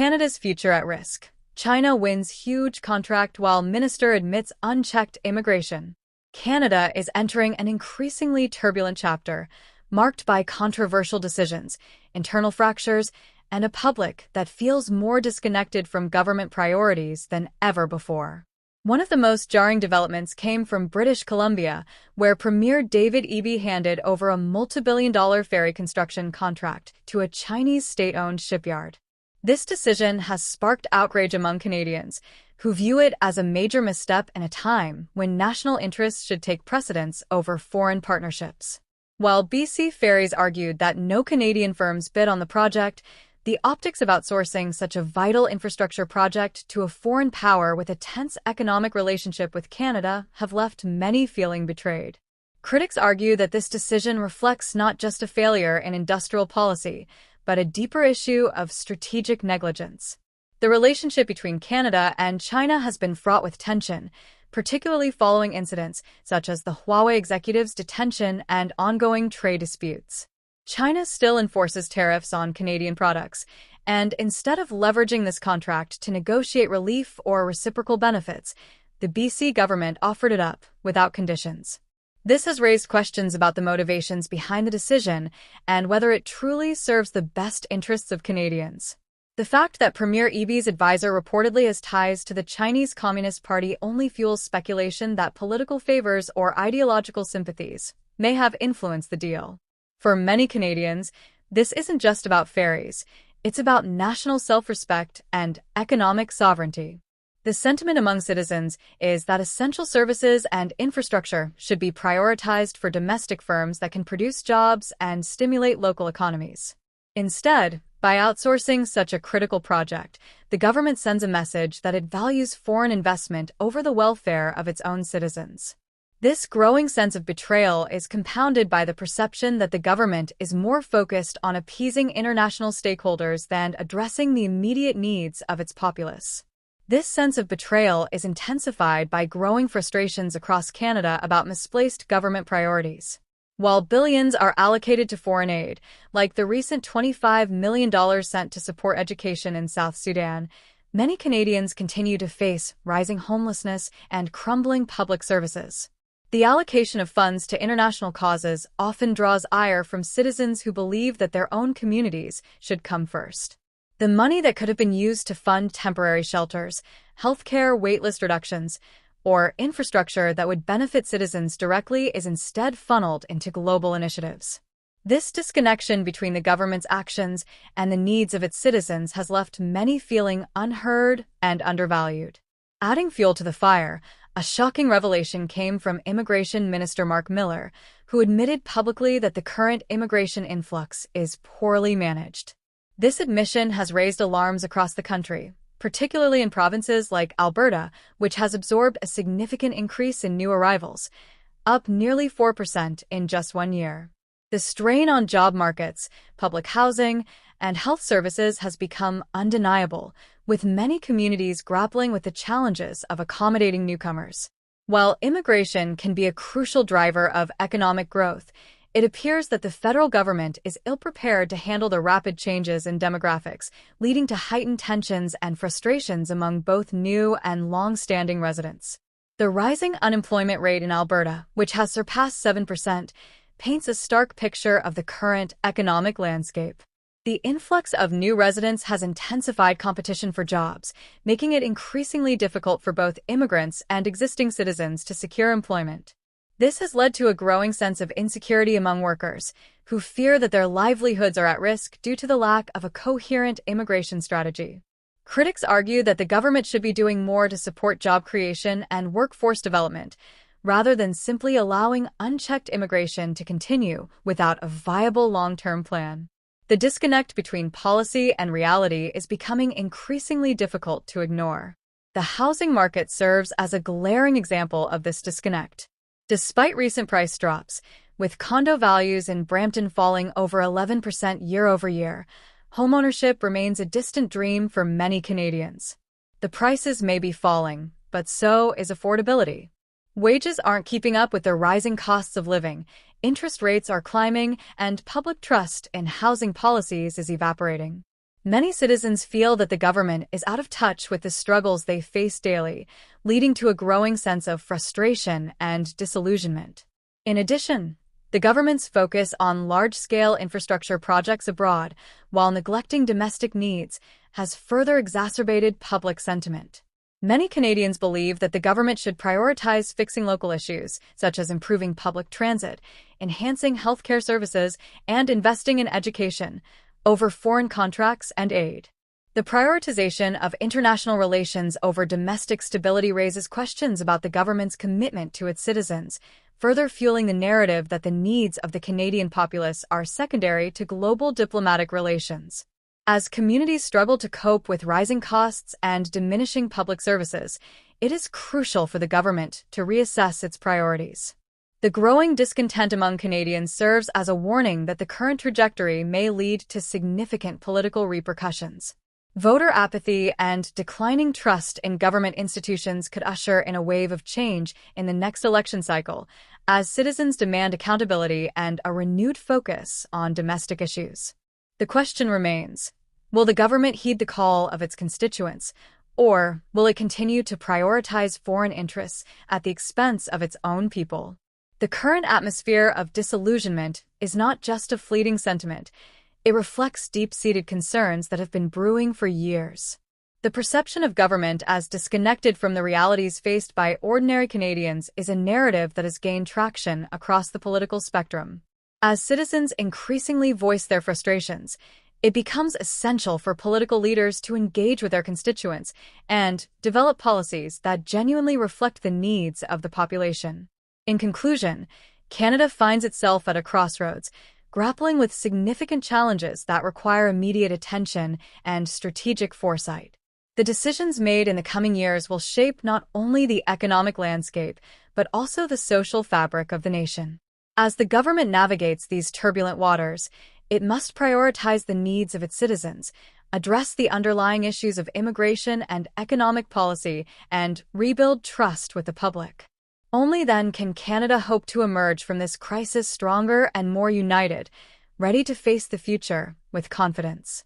Canada's future at risk. China wins huge contract while minister admits unchecked immigration. Canada is entering an increasingly turbulent chapter, marked by controversial decisions, internal fractures, and a public that feels more disconnected from government priorities than ever before. One of the most jarring developments came from British Columbia, where Premier David Eby handed over a multi-billion-dollar ferry construction contract to a Chinese state-owned shipyard. This decision has sparked outrage among Canadians, who view it as a major misstep in a time when national interests should take precedence over foreign partnerships. While BC Ferries argued that no Canadian firms bid on the project, the optics of outsourcing such a vital infrastructure project to a foreign power with a tense economic relationship with Canada have left many feeling betrayed. Critics argue that this decision reflects not just a failure in industrial policy, but a deeper issue of strategic negligence. The relationship between Canada and China has been fraught with tension, particularly following incidents such as the Huawei executive's detention and ongoing trade disputes. China still enforces tariffs on Canadian products, and instead of leveraging this contract to negotiate relief or reciprocal benefits, the BC government offered it up without conditions. This has raised questions about the motivations behind the decision and whether it truly serves the best interests of Canadians. The fact that Premier Eby's advisor reportedly has ties to the Chinese Communist Party only fuels speculation that political favors or ideological sympathies may have influenced the deal. For many Canadians, this isn't just about ferries, it's about national self-respect and economic sovereignty. The sentiment among citizens is that essential services and infrastructure should be prioritized for domestic firms that can produce jobs and stimulate local economies. Instead, by outsourcing such a critical project, the government sends a message that it values foreign investment over the welfare of its own citizens. This growing sense of betrayal is compounded by the perception that the government is more focused on appeasing international stakeholders than addressing the immediate needs of its populace. This sense of betrayal is intensified by growing frustrations across Canada about misplaced government priorities. While billions are allocated to foreign aid, like the recent $25 million sent to support education in South Sudan, many Canadians continue to face rising homelessness and crumbling public services. The allocation of funds to international causes often draws ire from citizens who believe that their own communities should come first. The money that could have been used to fund temporary shelters, healthcare waitlist reductions, or infrastructure that would benefit citizens directly is instead funneled into global initiatives. This disconnection between the government's actions and the needs of its citizens has left many feeling unheard and undervalued. Adding fuel to the fire, a shocking revelation came from Immigration Minister Marc Miller, who admitted publicly that the current immigration influx is poorly managed. This admission has raised alarms across the country, particularly in provinces like Alberta, which has absorbed a significant increase in new arrivals, up nearly 4% in just 1 year. The strain on job markets, public housing, and health services has become undeniable, with many communities grappling with the challenges of accommodating newcomers. While immigration can be a crucial driver of economic growth, it appears that the federal government is ill-prepared to handle the rapid changes in demographics, leading to heightened tensions and frustrations among both new and long-standing residents. The rising unemployment rate in Alberta, which has surpassed 7%, paints a stark picture of the current economic landscape. The influx of new residents has intensified competition for jobs, making it increasingly difficult for both immigrants and existing citizens to secure employment. This has led to a growing sense of insecurity among workers, who fear that their livelihoods are at risk due to the lack of a coherent immigration strategy. Critics argue that the government should be doing more to support job creation and workforce development, rather than simply allowing unchecked immigration to continue without a viable long-term plan. The disconnect between policy and reality is becoming increasingly difficult to ignore. The housing market serves as a glaring example of this disconnect. Despite recent price drops, with condo values in Brampton falling over 11% year-over-year, homeownership remains a distant dream for many Canadians. The prices may be falling, but so is affordability. Wages aren't keeping up with the rising costs of living, interest rates are climbing, and public trust in housing policies is evaporating. Many citizens feel that the government is out of touch with the struggles they face daily, leading to a growing sense of frustration and disillusionment. In addition, the government's focus on large-scale infrastructure projects abroad, while neglecting domestic needs, has further exacerbated public sentiment. Many Canadians believe that the government should prioritize fixing local issues, such as improving public transit, enhancing healthcare services, and investing in education, over foreign contracts and aid. The prioritization of international relations over domestic stability raises questions about the government's commitment to its citizens, further fueling the narrative that the needs of the Canadian populace are secondary to global diplomatic relations. As communities struggle to cope with rising costs and diminishing public services, it is crucial for the government to reassess its priorities. The growing discontent among Canadians serves as a warning that the current trajectory may lead to significant political repercussions. Voter apathy and declining trust in government institutions could usher in a wave of change in the next election cycle, as citizens demand accountability and a renewed focus on domestic issues. The question remains, will the government heed the call of its constituents, or will it continue to prioritize foreign interests at the expense of its own people? The current atmosphere of disillusionment is not just a fleeting sentiment. It reflects deep-seated concerns that have been brewing for years. The perception of government as disconnected from the realities faced by ordinary Canadians is a narrative that has gained traction across the political spectrum. As citizens increasingly voice their frustrations, it becomes essential for political leaders to engage with their constituents and develop policies that genuinely reflect the needs of the population. In conclusion, Canada finds itself at a crossroads, grappling with significant challenges that require immediate attention and strategic foresight. The decisions made in the coming years will shape not only the economic landscape, but also the social fabric of the nation. As the government navigates these turbulent waters, it must prioritize the needs of its citizens, address the underlying issues of immigration and economic policy, and rebuild trust with the public. Only then can Canada hope to emerge from this crisis stronger and more united, ready to face the future with confidence.